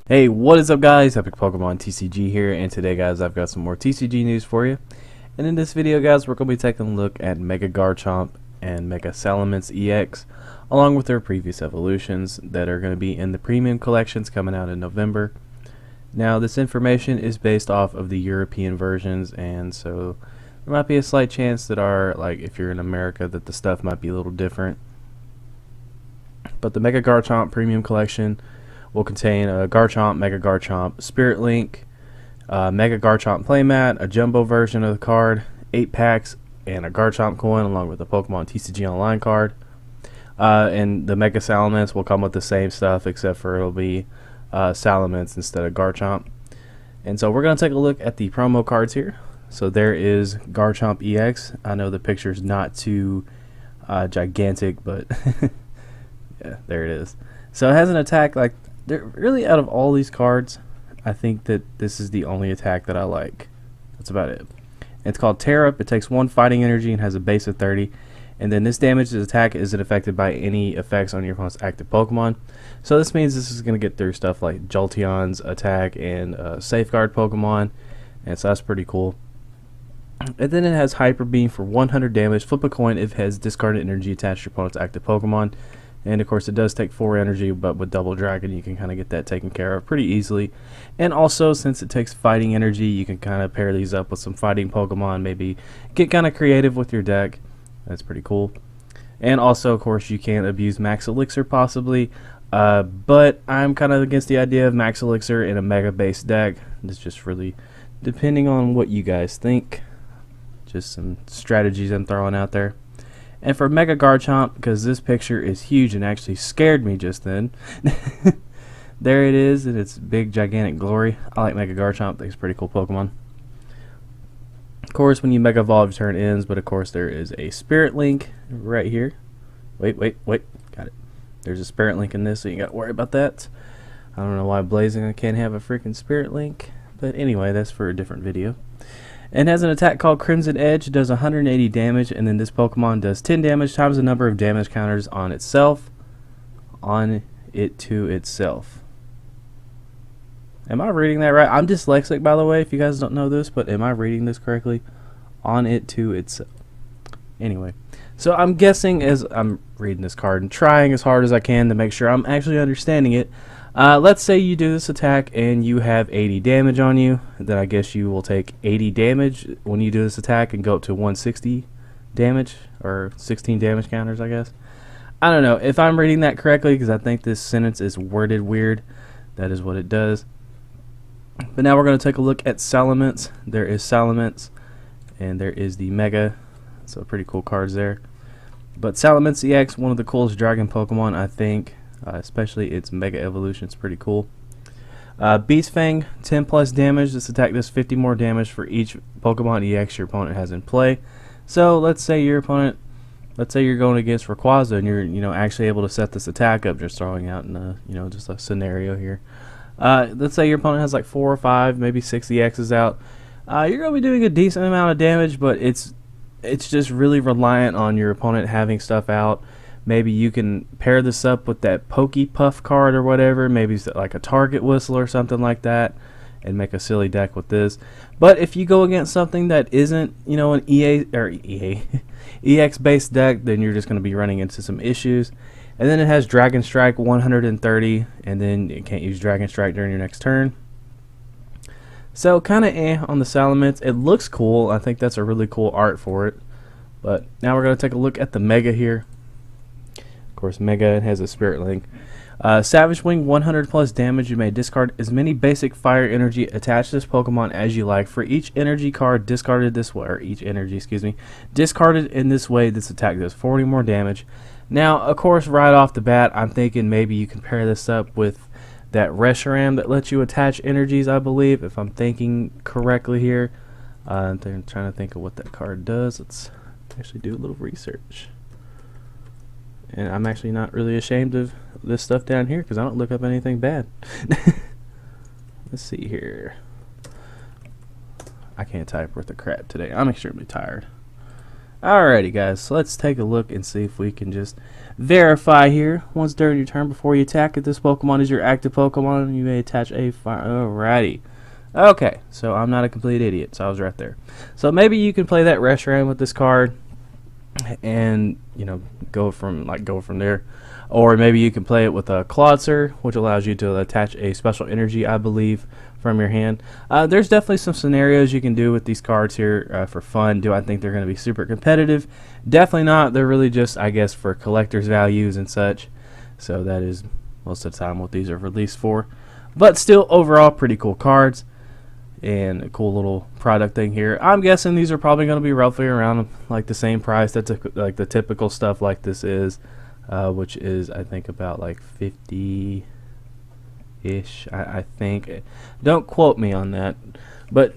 Hey, what is up guys? Epic Pokemon TCG here, and today guys I've got some more TCG news for you. And in this video guys we're going to be taking a look at Mega Garchomp and Mega Salamence EX along with their previous evolutions that are going to be in the premium collections coming out in November. Now this information is based off of the European versions, and so there might be a slight chance that if you're in America, that the stuff might be a little different. But the Mega Garchomp premium collection will contain a Garchomp, Mega Garchomp, Spirit Link, Mega Garchomp playmat, a jumbo version of the card, 8 packs, and a Garchomp coin along with a Pokemon TCG Online card. And the Mega Salamence will come with the same stuff, except for it'll be Salamence instead of Garchomp. And so we're going to take a look at the promo cards here. So there is Garchomp EX. I know the picture's not too gigantic, but yeah, there it is. So it has an attack really out of all these cards, I think that this is the only attack that I like. That's about it. It's called Tear Up. It takes 1 fighting energy and has a base of 30. And then this damage attack isn't affected by any effects on your opponent's active Pokemon. So this means this is going to get through stuff like Jolteon's attack and Safeguard Pokemon. And so that's pretty cool. And then it has Hyper Beam for 100 damage. Flip a coin if it has discarded energy attached to your opponent's active Pokemon. And of course it does take 4 energy, but with Double Dragon you can kind of get that taken care of pretty easily. And also, since it takes fighting energy, you can kind of pair these up with some fighting Pokemon, maybe get kind of creative with your deck. That's pretty cool. And also, of course, you can abuse Max Elixir possibly, but I'm kind of against the idea of Max Elixir in a Mega based deck. It's just really depending on what you guys think. Just some strategies I'm throwing out there. And for Mega Garchomp, because this picture is huge and actually scared me just then. There it is in its big gigantic glory. I like Mega Garchomp. I think it's a pretty cool Pokemon. Of course, when you Mega Evolve, your turn ends, but of course there is a Spirit Link right here. Wait. Got it. There's a Spirit Link in this, so you got to worry about that. I don't know why Blazing can't have a freaking Spirit Link, but anyway, that's for a different video. And has an attack called Crimson Edge. It does 180 damage, and then this Pokemon does 10 damage times the number of damage counters on itself. On it to itself. Am I reading that right? I'm dyslexic, by the way, if you guys don't know this, but am I reading this correctly? On it to itself. Anyway, so I'm guessing as I'm reading this card and trying as hard as I can to make sure I'm actually understanding it. Let's say you do this attack and you have 80 damage on you. Then I guess you will take 80 damage when you do this attack and go up to 160 damage, or 16 damage counters, I guess. I don't know if I'm reading that correctly, because I think this sentence is worded weird. That is what it does. But now we're going to take a look at Salamence. There is Salamence, and there is the Mega. So pretty cool cards there. But Salamence EX, one of the coolest dragon Pokemon, I think. Especially its Mega Evolution. It's pretty cool. Beast Fang, 10 plus damage. This attack does 50 more damage for each Pokemon EX your opponent has in play. So let's say your opponent, let's say you're going against Rayquaza and you're actually able to set this attack up, just throwing out in a just a scenario here. Let's say your opponent has like 4 or 5, maybe 6 EXs out. You're going to be doing a decent amount of damage, but it's just really reliant on your opponent having stuff out. Maybe you can pair this up with that Pokey Puff card or whatever. Maybe it's like a Target Whistle or something like that, and make a silly deck with this. But if you go against something that isn't, an EX based deck, then you're just going to be running into some issues. And then it has Dragon Strike 130, and then you can't use Dragon Strike during your next turn. So kind of on the Salamence. It looks cool. I think that's a really cool art for it. But now we're going to take a look at the Mega here. Of course, Mega has a Spirit Link. Savage Wing, 100 plus damage. You may discard as many basic fire energy attached to this Pokemon as you like. For each energy card discarded this way, or each energy, discarded in this way, this attack does 40 more damage. Now, of course, right off the bat, I'm thinking maybe you can pair this up with that Reshiram that lets you attach energies, I believe, if I'm thinking correctly here. I'm trying to think of what that card does. Let's actually do a little research. And I'm actually not really ashamed of this stuff down here, because I don't look up anything bad. Let's see here. I can't type worth a crap today. I'm extremely tired. Alrighty guys, so let's take a look and see if we can just verify here. Once during your turn before you attack, if this Pokemon is your active Pokemon, you may attach a fire. Alrighty. Okay, so I'm not a complete idiot, so I was right there. So maybe you can play that Reshiram with this card and, you know, go from there. Or maybe you can play it with a Clawitzer, which allows you to attach a special energy, I believe, from your hand. There's definitely some scenarios you can do with these cards here for fun. Do I think they're going to be super competitive? Definitely not. They're really just, I guess, for collector's values and such. So that is most of the time what these are released for. But still, overall, pretty cool cards. And a cool little product thing here. I'm guessing these are probably going to be roughly around like the same price that's like the typical stuff like this is. Which is I think about like 50-ish, I think. Don't quote me on that, but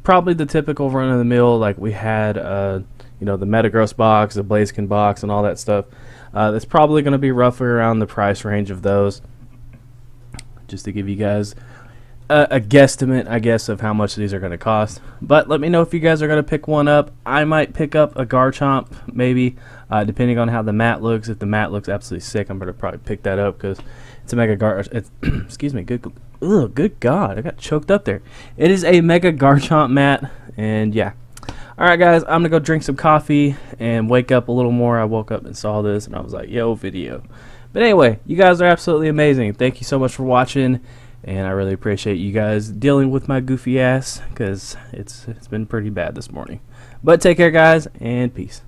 probably the typical run-of-the-mill, like we had you know, the Metagross box, the Blaziken box, and all that stuff. That's probably going to be roughly around the price range of those, just to give you guys a guesstimate, I guess, of how much these are going to cost. But let me know if you guys are going to pick one up. I might pick up a Garchomp, maybe, depending on how the mat looks. If the mat looks absolutely sick, I'm going to probably pick that up because it's a Mega Garchomp. Excuse me, good God, I got choked up there. It is a Mega Garchomp mat, and yeah. Alright guys, I'm going to go drink some coffee and wake up a little more. I woke up and saw this, and I was like, yo, video. But anyway, you guys are absolutely amazing. Thank you so much for watching. And I really appreciate you guys dealing with my goofy ass, because it's been pretty bad this morning. But take care, guys, and peace.